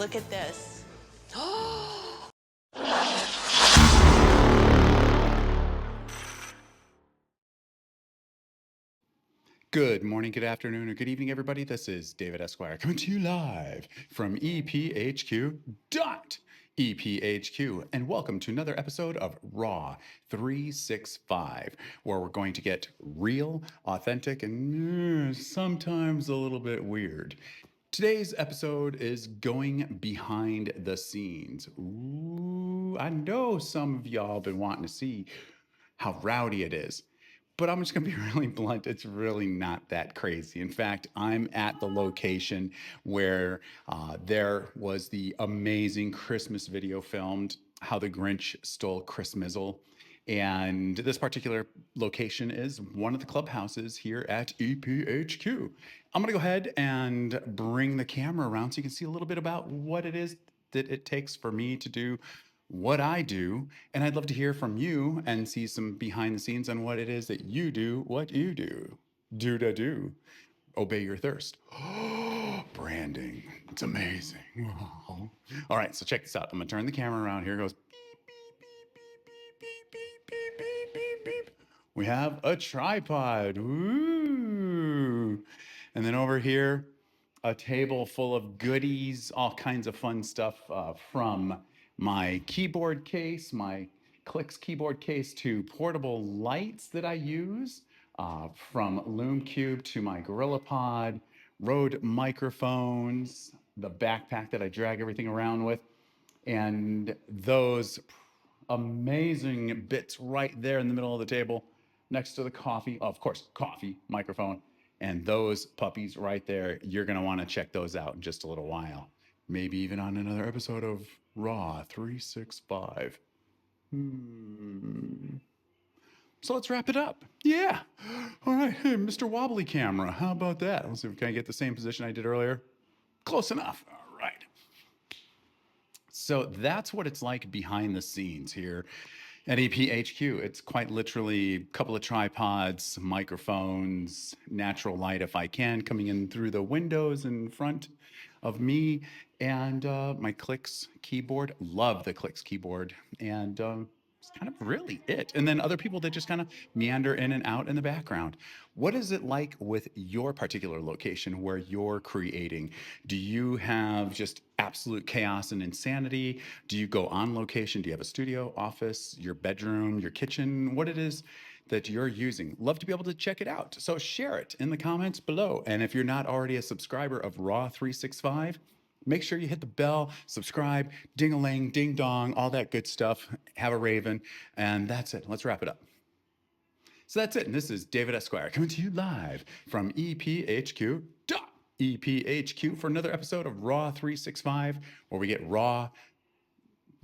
look at this. Good morning, good afternoon, or good evening, everybody. This is David Esquire coming to you live from EPHQ.EPHQ, and welcome to another episode of Raw 365, where we're going to get real, authentic, and sometimes a little bit weird. Today's episode is going behind the scenes. Ooh, I know some of y'all been wanting to see how rowdy it is. But I'm just going to be really blunt. It's really not that crazy. In fact, I'm at the location where there was the amazing Christmas video filmed, How the Grinch Stole Christmasle. And this particular location is one of the clubhouses here at EPHQ. I'm going to go ahead and bring the camera around so you can see a little bit about what it is that it takes for me to do what I do. And I'd love to hear from you and see some behind the scenes on what it is that you do, what you do. Do da do. Obey your thirst. Branding. It's amazing. All right, so check this out. I'm gonna turn the camera around. Here it goes. Beep. We have a tripod. Ooh. And then over here, a table full of goodies, all kinds of fun stuff from my keyboard case, my Clicks keyboard case, to portable lights that I use, from Loom Cube to my GorillaPod, Rode microphones, the backpack that I drag everything around with, and those amazing bits right there in the middle of the table next to the coffee. Of course, coffee, microphone, and those puppies right there. You're going to want to check those out in just a little while. Maybe even on another episode of Raw 365. So let's wrap it up. Yeah. All right. Hey, Mr. Wobbly Camera. How about that? Let's see if we can get the same position I did earlier. Close enough. All right. So that's what it's like behind the scenes here at EPHQ. It's quite literally a couple of tripods, microphones, natural light if I can, coming in through the windows in front of me, and my Clicks keyboard. Love the Clicks keyboard. And it's kind of really it. And then other people that just kind of meander in and out in the background. What is it like with your particular location where you're creating? Do you have just absolute chaos and insanity? Do you go on location? Do you have a studio, office, your bedroom, your kitchen? What it is that you're using? Love to be able to check it out. So share it in the comments below. And if you're not already a subscriber of Raw 365, make sure you hit the bell, subscribe, ding-a-ling, ding-dong, all that good stuff. Have a raven. And that's it. Let's wrap it up. So that's it. And this is David Esquire coming to you live from EPHQ for another episode of Raw 365, where we get raw.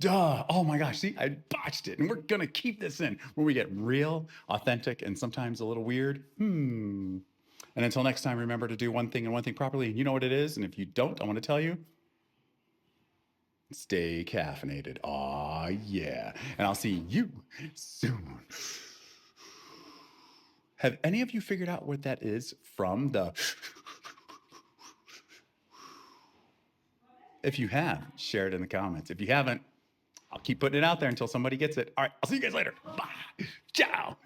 Oh my gosh. See, I botched it. And we're going to keep this in, where we get real, authentic, and sometimes a little weird. And until next time, remember to do one thing and one thing properly. And you know what it is. And if you don't, I want to tell you, stay caffeinated. Aw, yeah. And I'll see you soon. Have any of you figured out what that is from the... If you have, share it in the comments. If you haven't, I'll keep putting it out there until somebody gets it. All right, I'll see you guys later. Bye. Ciao.